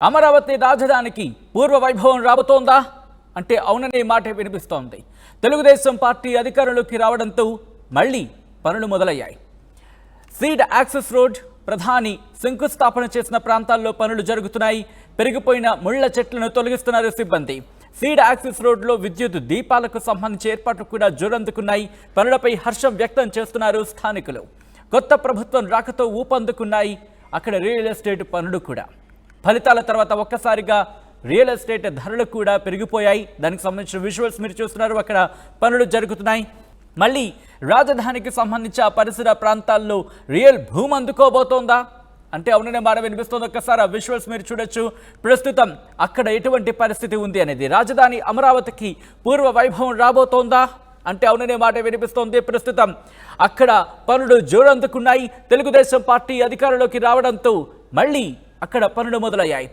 అమరావతి రాజధానికి పూర్వ వైభవం రాబోతోందా అంటే అవుననే మాట వినిపిస్తోంది. తెలుగుదేశం పార్టీ అధికారంలోకి రావడంతో మళ్ళీ పనులు మొదలయ్యాయి. సీడ్ యాక్సెస్ రోడ్ ప్రధాని శంకుస్థాపన చేసిన ప్రాంతాల్లో పనులు జరుగుతున్నాయి. పెరిగిపోయిన ముళ్ల చెట్లను తొలగిస్తున్నారు సిబ్బంది. సీడ్ యాక్సెస్ రోడ్లో విద్యుత్ దీపాలకు సంబంధించి ఏర్పాట్లు కూడా జోరందుకున్నాయి. పనులపై హర్షం వ్యక్తం చేస్తున్నారు స్థానికులు. కొత్త ప్రభుత్వం రాకతో ఊపందుకున్నాయి అక్కడ రియల్ ఎస్టేట్ పనులు కూడా. ఫలితాల తర్వాత ఒక్కసారిగా రియల్ ఎస్టేట్ ధరలు కూడా పెరిగిపోయాయి. దానికి సంబంధించిన విజువల్స్ మీరు చూస్తున్నారు. అక్కడ పనులు జరుగుతున్నాయి. మళ్ళీ రాజధానికి సంబంధించి ఆ పరిసర ప్రాంతాల్లో రియల్ భూమి అందుకోబోతోందా అంటే అవుననే మాట వినిపిస్తోంది. ఒక్కసారి ఆ విజువల్స్ మీరు చూడొచ్చు. ప్రస్తుతం అక్కడ ఎటువంటి పరిస్థితి ఉంది అనేది. రాజధాని అమరావతికి పూర్వ వైభవం రాబోతోందా అంటే అవుననే మాట వినిపిస్తోంది. ప్రస్తుతం అక్కడ పనులు జోరందుకున్నాయి. తెలుగుదేశం పార్టీ అధికారంలోకి రావడంతో మళ్ళీ అక్కడ పనులు మొదలయ్యాయి.